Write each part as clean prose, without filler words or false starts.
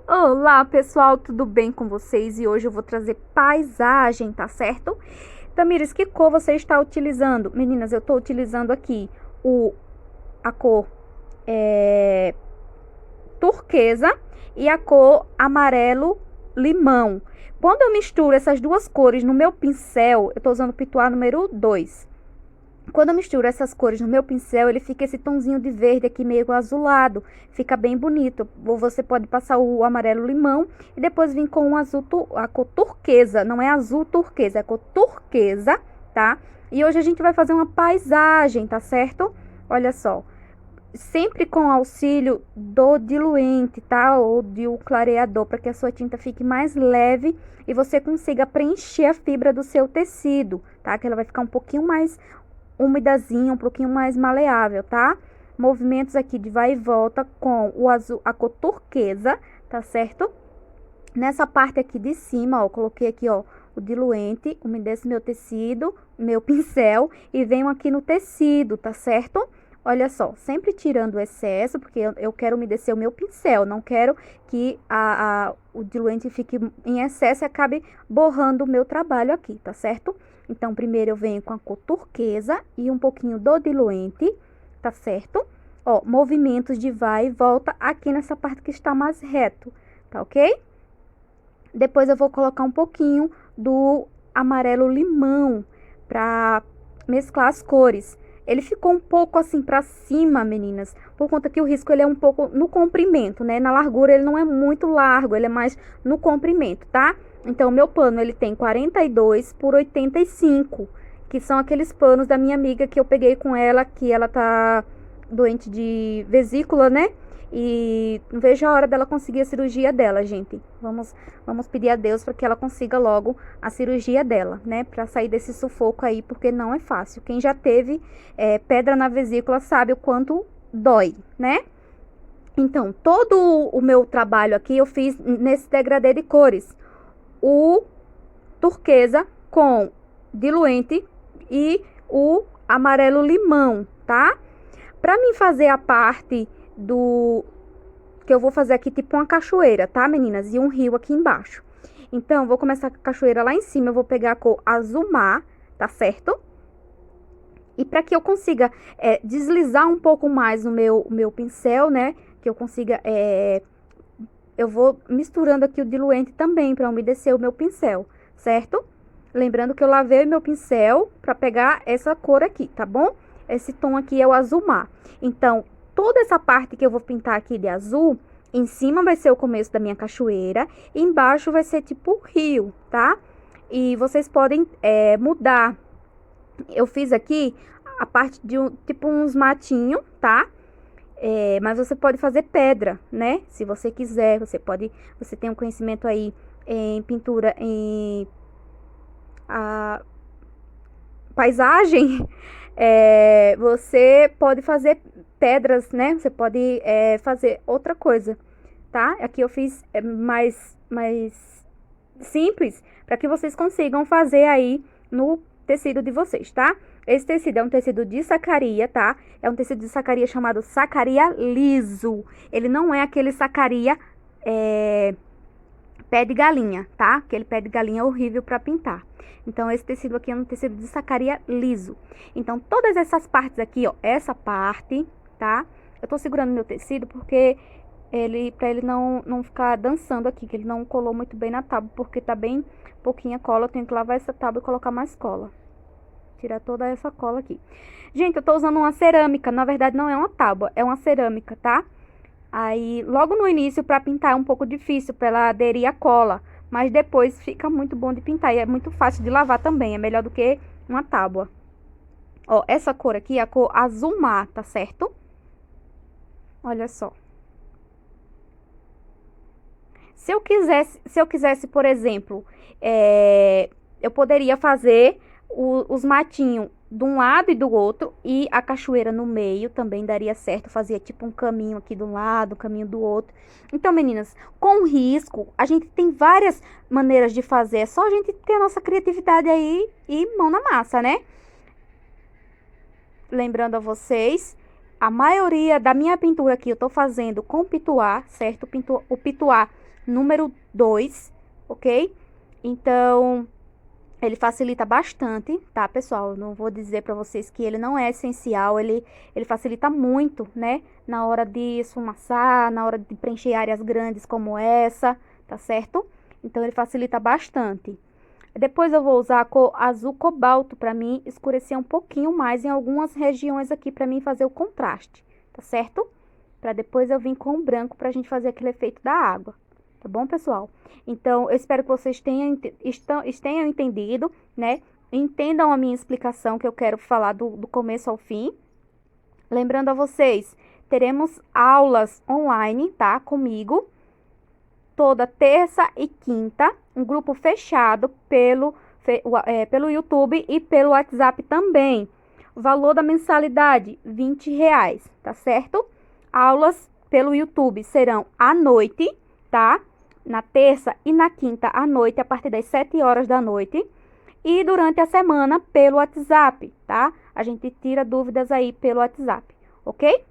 Olá, pessoal, tudo bem com vocês? E hoje eu vou trazer paisagem, tá certo? Tamires, que cor você está utilizando? Meninas, eu estou utilizando aqui a cor turquesa e a cor amarelo limão. Quando eu misturo essas duas cores no meu pincel, eu estou usando o Pituá número 2. Quando eu misturo essas cores no meu pincel, ele fica esse tonzinho de verde aqui meio azulado. Fica bem bonito. Ou você pode passar o amarelo limão e depois vir com o azul, a cor turquesa. Não é azul turquesa, é a cor turquesa, tá? E hoje a gente vai fazer uma paisagem, tá certo? Olha só. Sempre com auxílio do diluente, tá? Ou de um clareador, para que a sua tinta fique mais leve e você consiga preencher a fibra do seu tecido, tá? Que ela vai ficar um pouquinho mais umidazinha, um pouquinho mais maleável, tá? Movimentos aqui de vai e volta com o azul, a cor turquesa, tá certo? Nessa parte aqui de cima, ó, coloquei aqui, ó, o diluente, umedece meu tecido, meu pincel e venho aqui no tecido, tá certo? Olha só, sempre tirando o excesso, porque eu quero umedecer o meu pincel, não quero que o diluente fique em excesso e acabe borrando o meu trabalho aqui, tá certo? Então, primeiro eu venho com a cor turquesa e um pouquinho do diluente, tá certo? Ó, movimentos de vai e volta aqui nessa parte que está mais reto, tá ok? Depois eu vou colocar um pouquinho do amarelo limão pra mesclar as cores. Ele ficou um pouco assim pra cima, meninas, por conta que o risco ele é um pouco no comprimento, né? Na largura ele não é muito largo, ele é mais no comprimento, tá? Então, o meu pano, ele tem 42 por 85, que são aqueles panos da minha amiga que eu peguei com ela, que ela tá doente de vesícula, né? E não vejo a hora dela conseguir a cirurgia dela, gente. Vamos pedir a Deus para que ela consiga logo a cirurgia dela, né? Para sair desse sufoco aí, porque não é fácil. Quem já teve pedra na vesícula sabe o quanto dói, né? Então, todo o meu trabalho aqui eu fiz nesse degradê de cores. O turquesa com diluente e o amarelo limão, tá? Para mim fazer a parte do que eu vou fazer aqui tipo uma cachoeira, tá, meninas? E um rio aqui embaixo. Então, vou começar com a cachoeira lá em cima, eu vou pegar a cor azul mar, tá certo? E para que eu consiga deslizar um pouco mais o meu pincel, né? Que eu consiga eu vou misturando aqui o diluente também para umedecer o meu pincel, certo? Lembrando que eu lavei o meu pincel para pegar essa cor aqui, tá bom? Esse tom aqui é o azul mar. Então, toda essa parte que eu vou pintar aqui de azul, em cima vai ser o começo da minha cachoeira, e embaixo vai ser tipo rio, tá? E vocês podem mudar. Eu fiz aqui a parte de tipo uns matinhos, tá? Mas você pode fazer pedra, né? Se você quiser, você tem um conhecimento aí em pintura, em paisagem, você pode fazer pedras, né? Você pode fazer outra coisa, tá? Aqui eu fiz mais simples para que vocês consigam fazer aí no tecido de vocês, tá? Esse tecido é um tecido de sacaria, tá? É um tecido de sacaria chamado sacaria liso. Ele não é aquele sacaria pé de galinha, tá? Aquele pé de galinha horrível para pintar. Então, esse tecido aqui é um tecido de sacaria liso. Então, todas essas partes aqui, ó, essa parte, tá? Eu tô segurando meu tecido porque pra ele não ficar dançando aqui, que ele não colou muito bem na tábua, porque tá bem pouquinha cola. Eu tenho que lavar essa tábua e colocar mais cola. Tirar toda essa cola aqui. Gente, eu tô usando uma cerâmica, na verdade não é uma tábua, é uma cerâmica, tá? Aí, logo no início, pra pintar é um pouco difícil pra ela aderir a cola, mas depois fica muito bom de pintar e é muito fácil de lavar também, é melhor do que uma tábua. Ó, essa cor aqui é a cor azul mar, tá certo? Olha só. Se eu quisesse, por exemplo, eu poderia fazer os matinhos de um lado e do outro e a cachoeira no meio também daria certo. Fazia tipo um caminho aqui de um lado, um caminho do outro. Então, meninas, com risco, a gente tem várias maneiras de fazer. É só a gente ter a nossa criatividade aí e mão na massa, né? Lembrando a vocês A maioria da minha pintura aqui eu tô fazendo com pituá, certo? O pituá número 2, ok? Então, ele facilita bastante, tá, pessoal? Eu não vou dizer pra vocês que ele não é essencial, ele facilita muito, né? Na hora de esfumaçar, na hora de preencher áreas grandes como essa, tá certo? Então, ele facilita bastante. Depois eu vou usar a cor azul cobalto para mim escurecer um pouquinho mais em algumas regiões aqui para mim fazer o contraste, tá certo? Para depois eu vir com o branco pra gente fazer aquele efeito da água, tá bom, pessoal? Então, eu espero que vocês tenham entendido, né? Entendam a minha explicação que eu quero falar do começo ao fim. Lembrando a vocês, teremos aulas online, tá? Comigo toda terça e quinta, um grupo fechado pelo YouTube e pelo WhatsApp também. O valor da mensalidade, R$ 20, tá certo? Aulas pelo YouTube serão à noite, tá? Na terça e na quinta à noite, a partir das 7 horas da noite. E durante a semana pelo WhatsApp, tá? A gente tira dúvidas aí pelo WhatsApp, ok?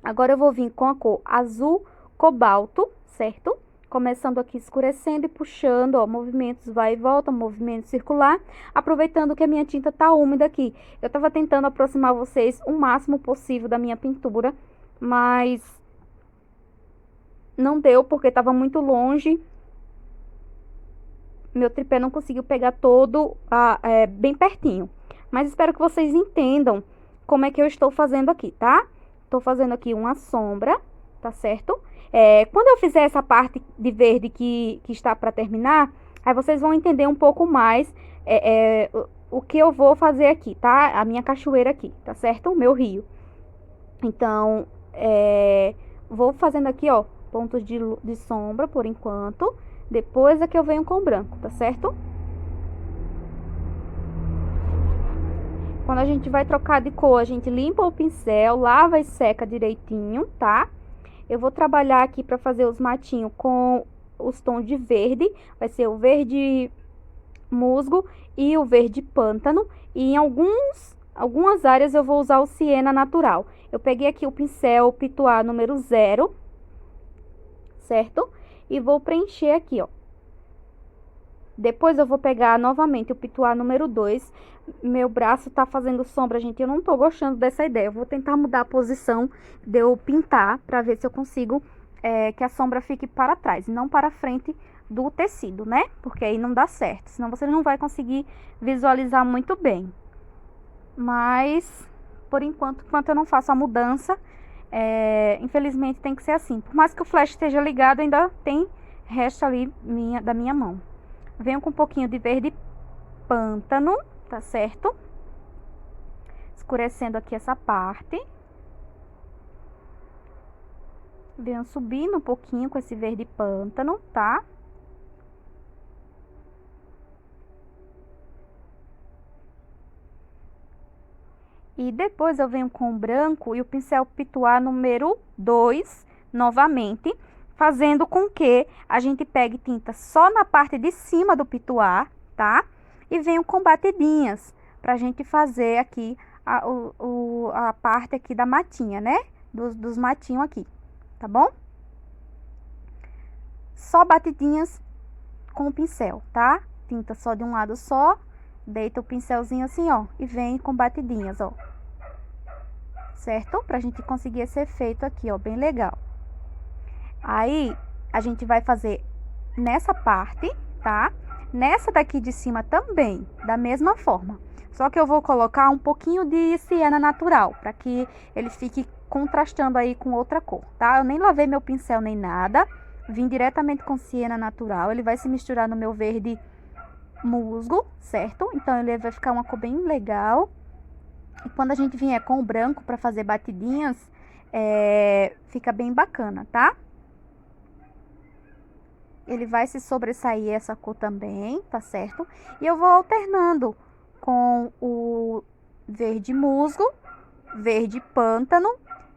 Agora eu vou vir com a cor azul cobalto, certo? Começando aqui escurecendo e puxando, ó, movimentos vai e volta, movimento circular, aproveitando que a minha tinta tá úmida aqui. Eu tava tentando aproximar vocês o máximo possível da minha pintura, mas não deu porque tava muito longe. Meu tripé não conseguiu pegar todo bem pertinho. Mas espero que vocês entendam como é que eu estou fazendo aqui, tá? Tô fazendo aqui uma sombra, tá certo? Quando eu fizer essa parte de verde que está para terminar, aí vocês vão entender um pouco mais o que eu vou fazer aqui, tá? A minha cachoeira aqui, tá certo? O meu rio. Então, vou fazendo aqui, ó, pontos de sombra por enquanto. Depois é que eu venho com o branco, tá certo? Quando a gente vai trocar de cor, a gente limpa o pincel, lava e seca direitinho, tá? Eu vou trabalhar aqui para fazer os matinhos com os tons de verde. Vai ser o verde musgo e o verde pântano. E em algumas áreas eu vou usar o siena natural. Eu peguei aqui o pincel Pituá número 0, certo? E vou preencher aqui, ó. Depois eu vou pegar novamente o Pituá número 2. Meu braço tá fazendo sombra, gente. Eu não tô gostando dessa ideia. Eu vou tentar mudar a posição de eu pintar pra ver se eu consigo que a sombra fique para trás e não para frente do tecido, né? Porque aí não dá certo. Senão você não vai conseguir visualizar muito bem. Mas, por enquanto eu não faço a mudança, infelizmente tem que ser assim. Por mais que o flash esteja ligado, ainda tem resto ali da minha mão. Venho com um pouquinho de verde pântano, tá certo? Escurecendo aqui essa parte. Venho subindo um pouquinho com esse verde pântano, tá? E depois eu venho com o branco e o pincel Pituá número 2, novamente, fazendo com que a gente pegue tinta só na parte de cima do pituá, tá? E venho com batidinhas, pra gente fazer aqui a parte aqui da matinha, né? Dos matinhos aqui, tá bom? Só batidinhas com o pincel, tá? Tinta só de um lado só, deita o pincelzinho assim, ó, e vem com batidinhas, ó. Certo? Pra gente conseguir esse efeito aqui, ó, bem legal. Aí, a gente vai fazer nessa parte, tá? Nessa daqui de cima também, da mesma forma. Só que eu vou colocar um pouquinho de siena natural, para que ele fique contrastando aí com outra cor, tá? Eu nem lavei meu pincel nem nada. Vim diretamente com siena natural. Ele vai se misturar no meu verde musgo, certo? Então, ele vai ficar uma cor bem legal. E quando a gente vier com o branco para fazer batidinhas, fica bem bacana, tá? Ele vai se sobressair essa cor também, tá certo? E eu vou alternando com o verde musgo, verde pântano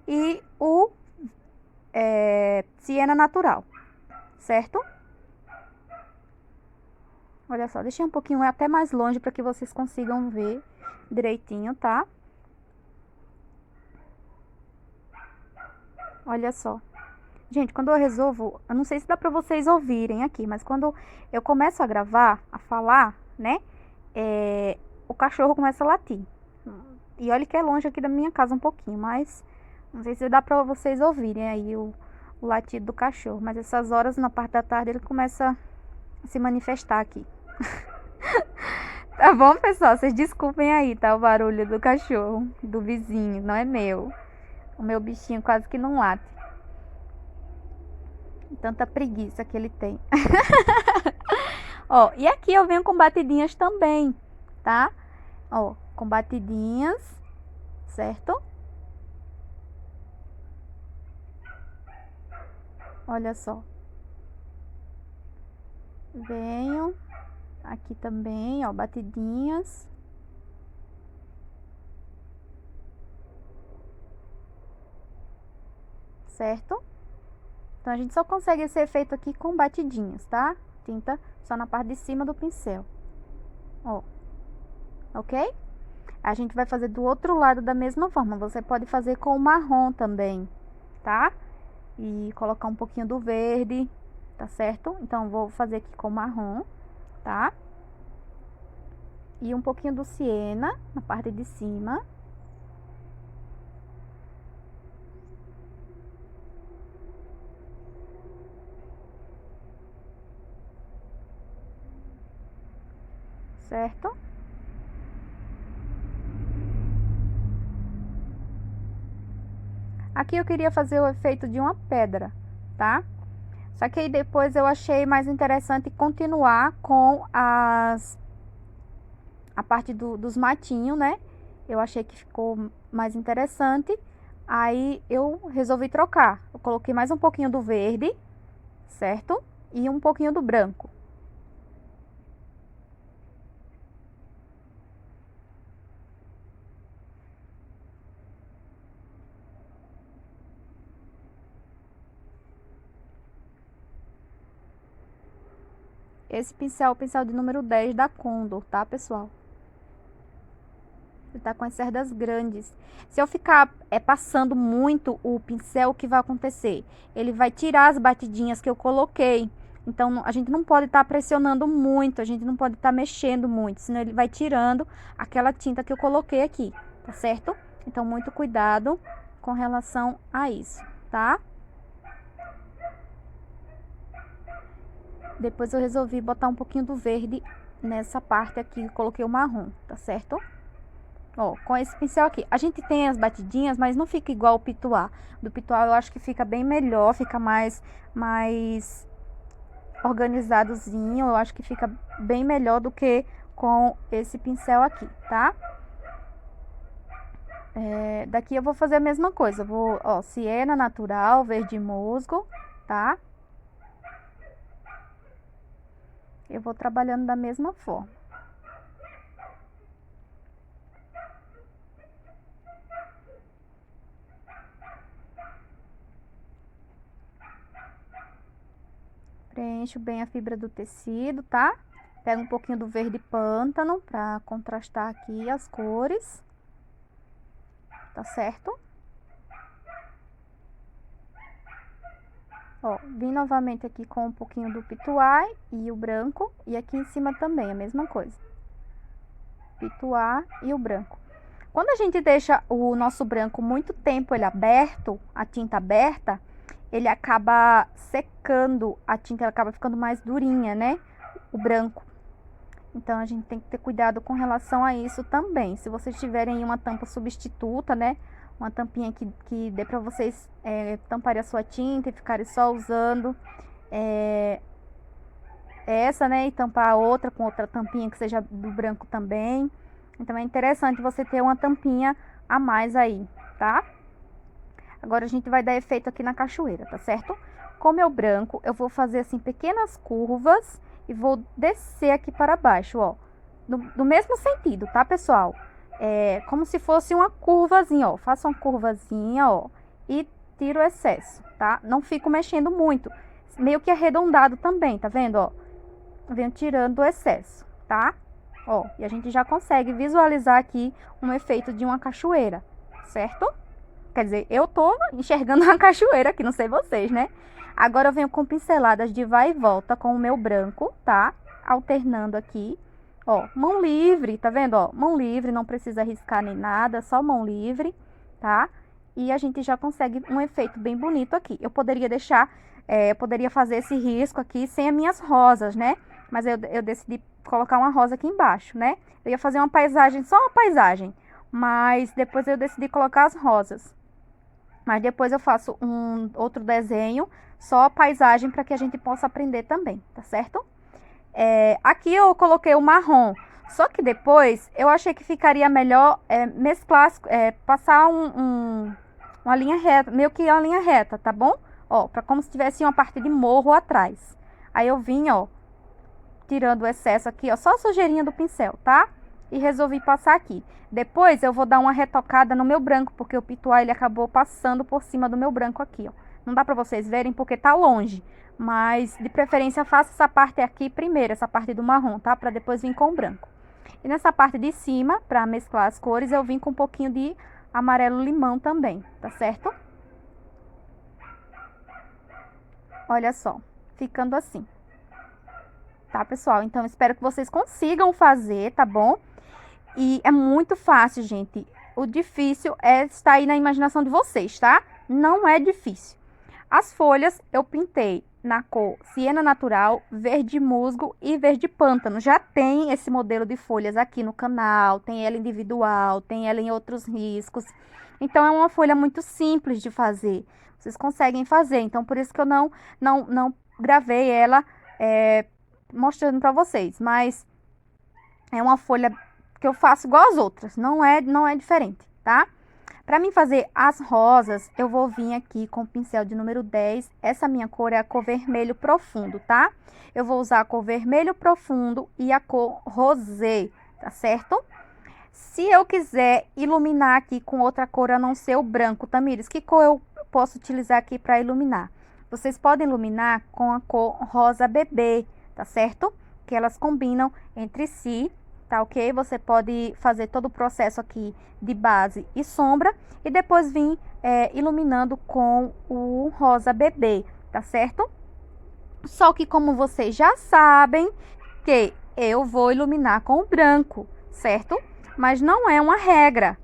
e o siena natural, certo? Olha só, deixei um pouquinho até mais longe para que vocês consigam ver direitinho, tá? Olha só. Gente, quando eu resolvo, eu não sei se dá pra vocês ouvirem aqui, mas quando eu começo a gravar, a falar, né? O cachorro começa a latir. E olha que é longe aqui da minha casa um pouquinho, mas não sei se dá pra vocês ouvirem aí o latido do cachorro. Mas essas horas, na parte da tarde, ele começa a se manifestar aqui. Tá bom, pessoal? Vocês desculpem aí, tá? O barulho do cachorro, do vizinho, não é meu. O meu bichinho quase que não late. Tanta preguiça que ele tem. Ó, e aqui eu venho com batidinhas também, tá? Ó, com batidinhas, certo? Olha só. Venho aqui também, ó, batidinhas. Certo? Então, a gente só consegue esse efeito aqui com batidinhas, tá? Tinta só na parte de cima do pincel. Ó. Ok? A gente vai fazer do outro lado da mesma forma. Você pode fazer com o marrom também, tá? E colocar um pouquinho do verde, tá certo? Então, vou fazer aqui com o marrom, tá? E um pouquinho do siena na parte de cima. Certo? Aqui eu queria fazer o efeito de uma pedra, tá? Só que aí depois eu achei mais interessante continuar com a parte dos matinhos, né? Eu achei que ficou mais interessante. Aí eu resolvi trocar. Eu coloquei mais um pouquinho do verde, certo? E um pouquinho do branco. Esse pincel é o pincel de número 10 da Condor, tá, pessoal? Ele tá com as cerdas grandes. Se eu ficar passando muito o pincel, o que vai acontecer? Ele vai tirar as batidinhas que eu coloquei. Então, a gente não pode estar pressionando muito, a gente não pode estar mexendo muito, senão ele vai tirando aquela tinta que eu coloquei aqui, tá certo? Então, muito cuidado com relação a isso, tá? Depois eu resolvi botar um pouquinho do verde nessa parte aqui, coloquei o marrom, tá certo? Ó, com esse pincel aqui. A gente tem as batidinhas, mas não fica igual o pituá. Do pituá eu acho que fica bem melhor, fica mais organizadozinho. Eu acho que fica bem melhor do que com esse pincel aqui, tá? Daqui eu vou fazer a mesma coisa. Vou, ó, siena natural, verde musgo, tá? Eu vou trabalhando da mesma forma. Preencho bem a fibra do tecido, tá? Pego um pouquinho do verde pântano pra contrastar aqui as cores. Tá certo? Ó, vim novamente aqui com um pouquinho do pituá e o branco. E aqui em cima também, a mesma coisa. Pituá e o branco. Quando a gente deixa o nosso branco muito tempo ele aberto, a tinta aberta, ele acaba secando, a tinta ela acaba ficando mais durinha, né? O branco. Então, a gente tem que ter cuidado com relação a isso também. Se vocês tiverem uma tampa substituta, né? Uma tampinha que dê pra vocês tamparem a sua tinta e ficarem só usando essa, né? E tampar a outra com outra tampinha que seja do branco também. Então, é interessante você ter uma tampinha a mais aí, tá? Agora, a gente vai dar efeito aqui na cachoeira, tá certo? Com o meu branco, eu vou fazer, assim, pequenas curvas e vou descer aqui para baixo, ó. No mesmo sentido, tá, pessoal? Como se fosse uma curvazinha, ó. Faço uma curvazinha, ó, e tiro o excesso, tá? Não fico mexendo muito. Meio que arredondado também, tá vendo, ó? Venho tirando o excesso, tá? Ó, e a gente já consegue visualizar aqui um efeito de uma cachoeira, certo? Quer dizer, eu tô enxergando uma cachoeira aqui, não sei vocês, né? Agora eu venho com pinceladas de vai e volta com o meu branco, tá? Alternando aqui. Ó, mão livre, tá vendo, ó? Mão livre, não precisa riscar nem nada, só mão livre, tá? E a gente já consegue um efeito bem bonito aqui. Eu poderia deixar, eu poderia fazer esse risco aqui sem as minhas rosas, né? Mas eu decidi colocar uma rosa aqui embaixo, né? Eu ia fazer uma paisagem, só uma paisagem. Mas depois eu decidi colocar as rosas. Mas depois eu faço um outro desenho, só a paisagem, para que a gente possa aprender também, tá certo? Aqui eu coloquei o marrom, só que depois eu achei que ficaria melhor mesclar, passar uma linha reta, meio que uma linha reta, tá bom? Ó, para como se tivesse uma parte de morro atrás. Aí eu vim, ó, tirando o excesso aqui, ó, só a sujeirinha do pincel, tá? E resolvi passar aqui. Depois eu vou dar uma retocada no meu branco, porque o pituá ele acabou passando por cima do meu branco aqui, ó. Não dá pra vocês verem porque tá longe, mas de preferência faça essa parte aqui primeiro, essa parte do marrom, tá? Pra depois vir com o branco. E nessa parte de cima, pra mesclar as cores, eu vim com um pouquinho de amarelo limão também, tá certo? Olha só, ficando assim. Tá, pessoal? Então, espero que vocês consigam fazer, tá bom? E é muito fácil, gente. O difícil é estar aí na imaginação de vocês, tá? Não é difícil. As folhas eu pintei na cor siena natural, verde musgo e verde pântano. Já tem esse modelo de folhas aqui no canal, tem ela individual, tem ela em outros riscos. Então, é uma folha muito simples de fazer. Vocês conseguem fazer. Então, por isso que eu não gravei ela mostrando pra vocês. Mas é uma folha que eu faço igual as outras, não é diferente, tá? Para mim fazer as rosas, eu vou vir aqui com o pincel de número 10. Essa minha cor é a cor vermelho profundo, tá? Eu vou usar a cor vermelho profundo e a cor rosé, tá certo? Se eu quiser iluminar aqui com outra cor a não ser o branco, Tamires, que cor eu posso utilizar aqui para iluminar? Vocês podem iluminar com a cor rosa bebê, tá certo? Que elas combinam entre si, tá ok? Você pode fazer todo o processo aqui de base e sombra e depois vir iluminando com o rosa bebê, tá certo? Só que como vocês já sabem que eu vou iluminar com o branco, certo? Mas não é uma regra,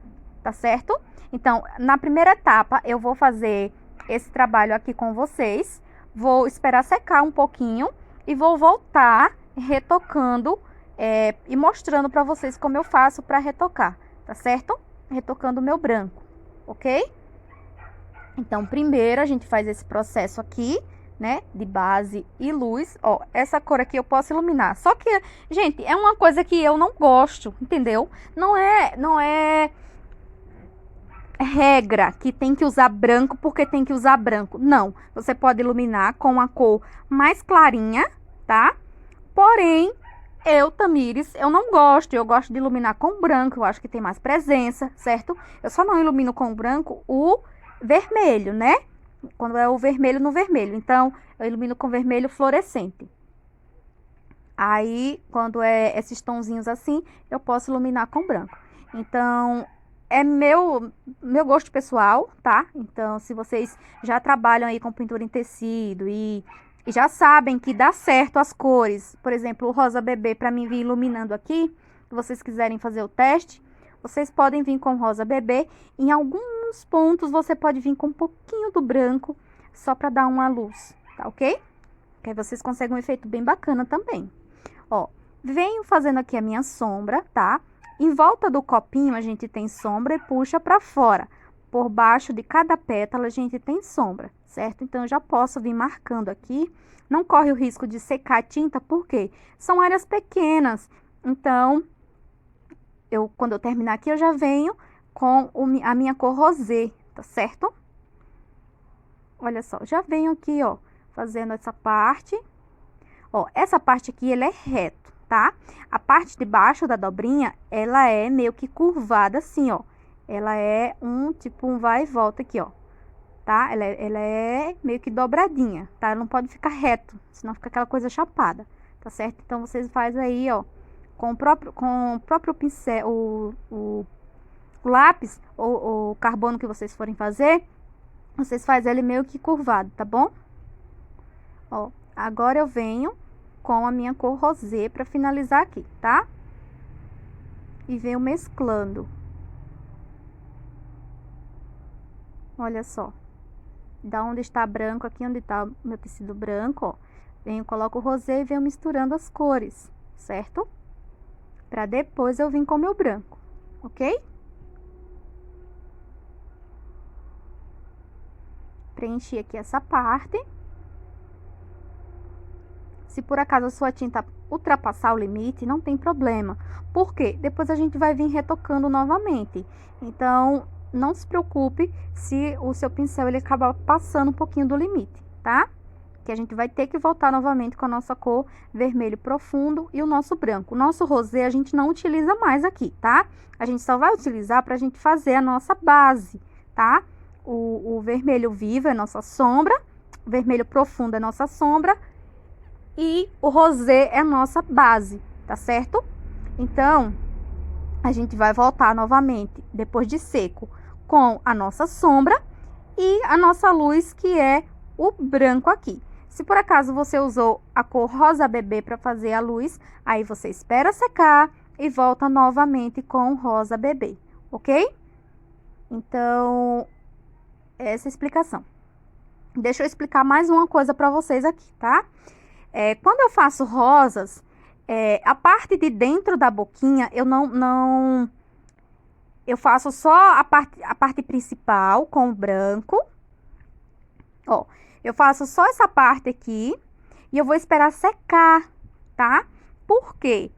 tá certo? Então, na primeira etapa, eu vou fazer esse trabalho aqui com vocês, vou esperar secar um pouquinho e vou voltar retocando e mostrando para vocês como eu faço para retocar, tá certo? Retocando o meu branco, ok? Então, primeiro a gente faz esse processo aqui, né, de base e luz. Ó, essa cor aqui eu posso iluminar. Só que, gente, é uma coisa que eu não gosto, entendeu? Não é regra que tem que usar branco porque tem que usar branco. Não, você pode iluminar com a cor mais clarinha, tá? Porém, Tamires, eu não gosto. Eu gosto de iluminar com branco, eu acho que tem mais presença, certo? Eu só não ilumino com branco o vermelho, né? Quando é o vermelho no vermelho. Então, eu ilumino com vermelho fluorescente. Aí, quando é esses tonzinhos assim, eu posso iluminar com branco. Então, é meu gosto pessoal, tá? Então, se vocês já trabalham aí com pintura em tecido e já sabem que dá certo as cores, por exemplo, o rosa bebê, para mim vir iluminando aqui, se vocês quiserem fazer o teste, vocês podem vir com rosa bebê. Em alguns pontos, você pode vir com um pouquinho do branco, só para dar uma luz, tá ok? Que aí vocês conseguem um efeito bem bacana também. Ó, venho fazendo aqui a minha sombra, tá? Em volta do copinho, a gente tem sombra e puxa para fora. Por baixo de cada pétala, a gente tem sombra, certo? Então, eu já posso vir marcando aqui. Não corre o risco de secar a tinta, porque são áreas pequenas. Então, quando eu terminar aqui, eu já venho com a minha cor rosé, tá certo? Olha só, já venho aqui, ó, fazendo essa parte. Ó, essa parte aqui, ele é reto, tá? A parte de baixo da dobrinha, ela é meio que curvada assim, ó. Ela é tipo um vai e volta aqui, ó. Tá? Ela é meio que dobradinha, tá? Ela não pode ficar reto, senão fica aquela coisa chapada, tá certo? Então, vocês fazem aí, ó, com o próprio pincel, o O lápis, ou o carbono que vocês forem fazer, vocês fazem ele meio que curvado, tá bom? Ó, agora eu venho com a minha cor rosé para finalizar aqui, tá? E venho mesclando. Olha só. Da onde está branco, aqui onde está o meu tecido branco, ó. Venho, coloco o rosé e venho misturando as cores, certo? Para depois eu vir com o meu branco, ok? Preenchi aqui essa parte. Se por acaso a sua tinta ultrapassar o limite, não tem problema. Por quê? Depois a gente vai vir retocando novamente. Então, não se preocupe se o seu pincel ele acabar passando um pouquinho do limite, tá? Que a gente vai ter que voltar novamente com a nossa cor vermelho profundo e o nosso branco. O nosso rosé a gente não utiliza mais aqui, tá? A gente só vai utilizar pra gente fazer a nossa base, tá? O vermelho vivo é nossa sombra, o vermelho profundo é nossa sombra e o rosé é a nossa base, tá certo? Então, a gente vai voltar novamente, depois de seco, com a nossa sombra e a nossa luz, que é o branco aqui. Se por acaso você usou a cor rosa bebê para fazer a luz, aí você espera secar e volta novamente com o rosa bebê, ok? Então, essa é a explicação. Deixa eu explicar mais uma coisa para vocês aqui, tá? Quando eu faço rosas, a parte de dentro da boquinha, eu faço só a parte principal com o branco. Ó, eu faço só essa parte aqui e eu vou esperar secar, tá? Por quê?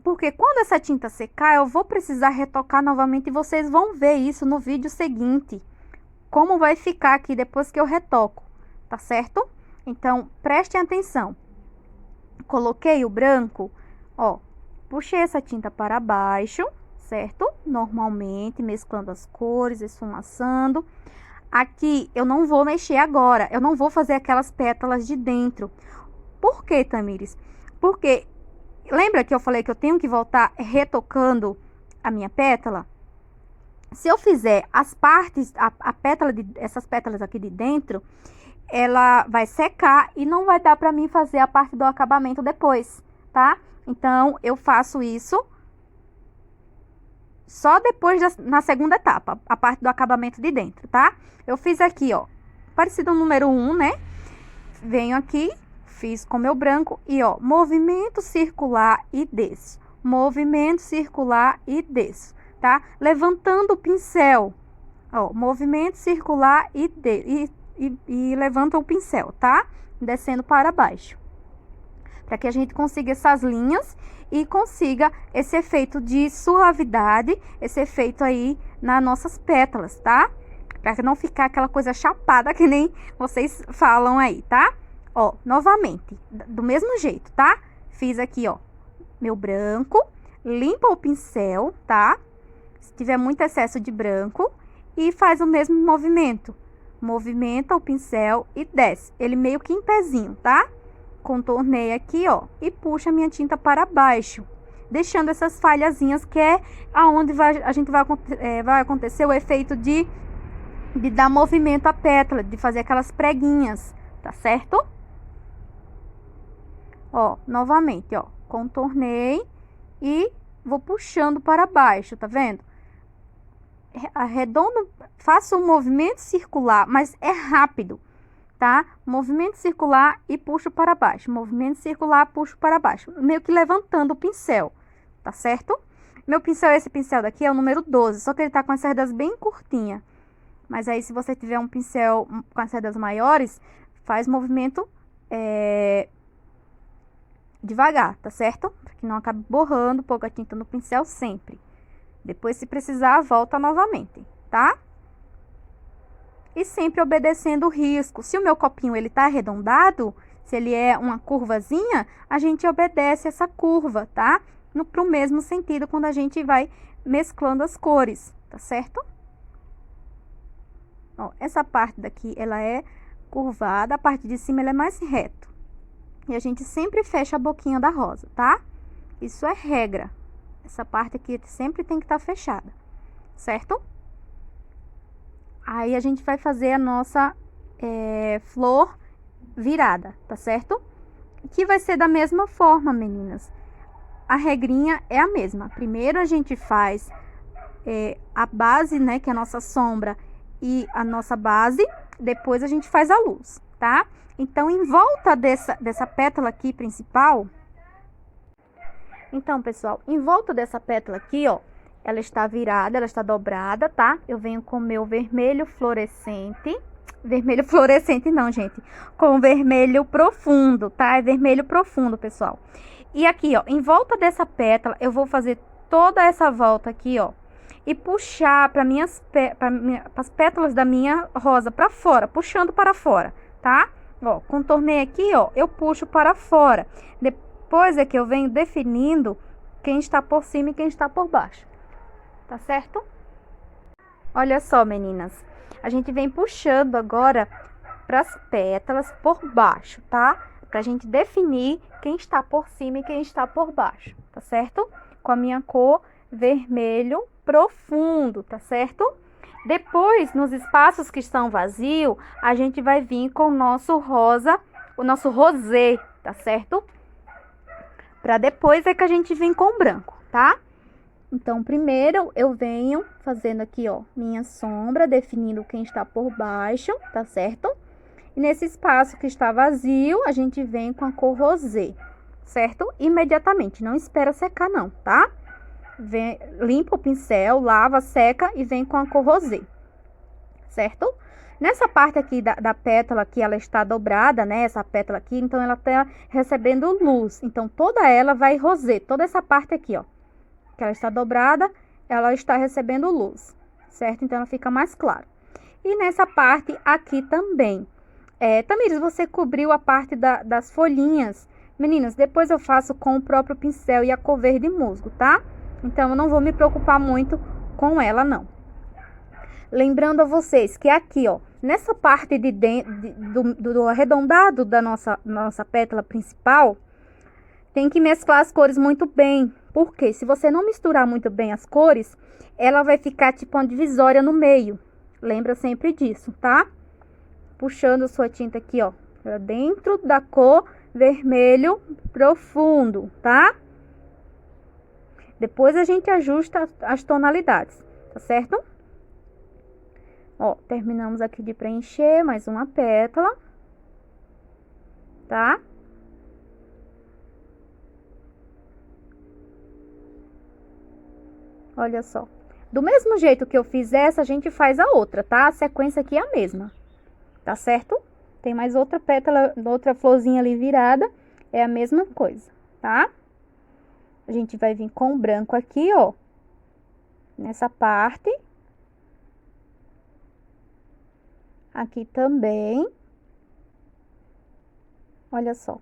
Porque quando essa tinta secar, eu vou precisar retocar novamente e vocês vão ver isso no vídeo seguinte. Como vai ficar aqui depois que eu retoco, tá certo? Então, prestem atenção. Coloquei o branco, ó, puxei essa tinta para baixo, certo? Normalmente, mesclando as cores, esfumaçando. Aqui, eu não vou mexer agora, eu não vou fazer aquelas pétalas de dentro. Por quê, Tamires? Porque, lembra que eu falei que eu tenho que voltar retocando a minha pétala? Se eu fizer as partes, essas pétalas aqui de dentro, ela vai secar e não vai dar para mim fazer a parte do acabamento depois, tá? Então, eu faço isso só depois na segunda etapa, a parte do acabamento de dentro, tá? Eu fiz aqui, ó, parecido o número 1, né? Venho aqui, fiz com meu branco e, ó, movimento circular e desço. Movimento circular e desço, tá? Levantando o pincel, ó, movimento circular e levanta o pincel, tá? Descendo para baixo. Para que a gente consiga essas linhas e consiga esse efeito de suavidade, esse efeito aí nas nossas pétalas, tá? Para não ficar aquela coisa chapada que nem vocês falam aí, tá? Ó, novamente, do mesmo jeito, tá? Fiz aqui, ó, meu branco, limpa o pincel, tá? Se tiver muito excesso de branco e faz o mesmo movimento. Movimenta o pincel e desce, ele meio que em pezinho, tá? Contornei aqui, ó, e puxa a minha tinta para baixo, deixando essas falhazinhas que é aonde vai acontecer o efeito de dar movimento à pétala, de fazer aquelas preguinhas, tá certo? Ó, novamente, ó, contornei e vou puxando para baixo, tá vendo? Arredondo, faço um movimento circular, mas é rápido, tá? Movimento circular e puxo para baixo. Movimento circular, puxo para baixo. Meio que levantando o pincel, tá certo? Meu pincel, esse pincel daqui é o número 12, só que ele tá com as cerdas bem curtinhas. Mas aí, se você tiver um pincel com as cerdas maiores, faz movimento devagar, tá certo? Para que não acabe borrando pouca tinta no pincel sempre. Depois, se precisar, volta novamente, tá? E sempre obedecendo o risco. Se o meu copinho ele tá arredondado, se ele é uma curvazinha, a gente obedece essa curva, tá? Pro mesmo sentido quando a gente vai mesclando as cores, tá certo? Ó, essa parte daqui, ela é curvada, a parte de cima ela é mais reto. E a gente sempre fecha a boquinha da rosa, tá? Isso é regra. Essa parte aqui sempre tem que estar fechada. certo? Aí a gente vai fazer a nossa flor virada, tá certo? Que vai ser da mesma forma, meninas. A regrinha é a mesma. Primeiro a gente faz a base, né, que é a nossa sombra e a nossa base. Depois a gente faz a luz, tá? Então, em volta dessa pétala aqui principal... Então, pessoal, em volta dessa pétala aqui, ó, ela está virada, ela está dobrada, tá? Eu venho com o meu vermelho fluorescente. Vermelho fluorescente não, gente. Com vermelho profundo, tá? É vermelho profundo, pessoal. E aqui, ó, em volta dessa pétala, eu vou fazer toda essa volta aqui, ó. E puxar para as pétalas da minha rosa para fora, puxando para fora, tá? Ó, contornei aqui, ó, eu puxo para fora. Depois é que eu venho definindo quem está por cima e quem está por baixo. Tá certo? Olha só, meninas. A gente vem puxando agora para as pétalas por baixo, tá? Pra gente definir quem está por cima e quem está por baixo, tá certo? Com a minha cor vermelho profundo, tá certo? Depois, nos espaços que estão vazios, a gente vai vir com o nosso rosa, o nosso rosé, tá certo? Pra depois é que a gente vem com o branco, tá? Então, primeiro eu venho fazendo aqui, ó, minha sombra, definindo quem está por baixo, tá certo? E nesse espaço que está vazio, a gente vem com a cor rosé, certo? Imediatamente, não espera secar não, tá? Limpa o pincel, lava, seca e vem com a cor rosé, certo? Nessa parte aqui da pétala que ela está dobrada, né? Essa pétala aqui, então ela está recebendo luz. Então, toda ela vai rosé, toda essa parte aqui, ó, que ela está dobrada, ela está recebendo luz, certo? Então, ela fica mais clara. E nessa parte aqui também. Tamires, você cobriu a parte das folhinhas. Meninas, depois eu faço com o próprio pincel e a cor verde musgo, tá? Então, eu não vou me preocupar muito com ela, não. Lembrando a vocês que aqui, ó, nessa parte do arredondado da nossa pétala principal, tem que mesclar as cores muito bem. Porque se você não misturar muito bem as cores, ela vai ficar tipo uma divisória no meio. Lembra sempre disso, tá? Puxando sua tinta aqui, ó, pra dentro da cor vermelho profundo, tá? Depois a gente ajusta as tonalidades, tá certo? Ó, terminamos aqui de preencher mais uma pétala, tá? Olha só. Do mesmo jeito que eu fiz essa, a gente faz a outra, tá? A sequência aqui é a mesma, tá certo? Tem mais outra pétala, outra florzinha ali virada, é a mesma coisa, tá? A gente vai vir com o branco aqui, ó, nessa parte. Aqui também. Olha só.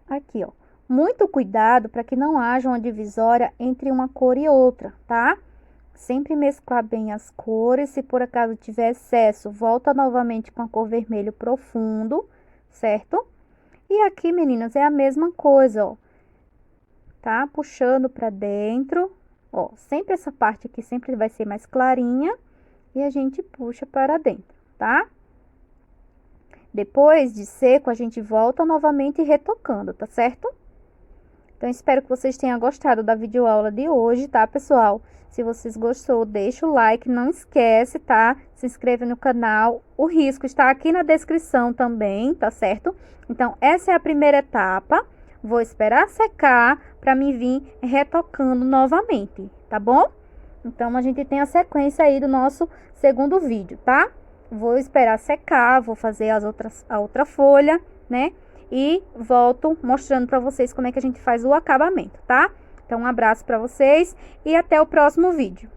Aqui, ó. Muito cuidado para que não haja uma divisória entre uma cor e outra, tá? Sempre mesclar bem as cores. Se por acaso tiver excesso, volta novamente com a cor vermelho profundo, certo? E aqui, meninas, é a mesma coisa, ó. Tá? Puxando para dentro. Ó, sempre essa parte aqui sempre vai ser mais clarinha. E a gente puxa para dentro, tá? Depois de seco, a gente volta novamente retocando, tá certo? Então, espero que vocês tenham gostado da videoaula de hoje, tá, pessoal? Se vocês gostou, deixa o like, não esquece, tá? Se inscreva no canal. O risco está aqui na descrição também, tá certo? Então, essa é a primeira etapa. Vou esperar secar para me vir retocando novamente, tá bom? Então, a gente tem a sequência aí do nosso segundo vídeo, tá? Vou esperar secar, vou fazer a outra folha, né? E volto mostrando para vocês como é que a gente faz o acabamento, tá? Então, um abraço para vocês e até o próximo vídeo.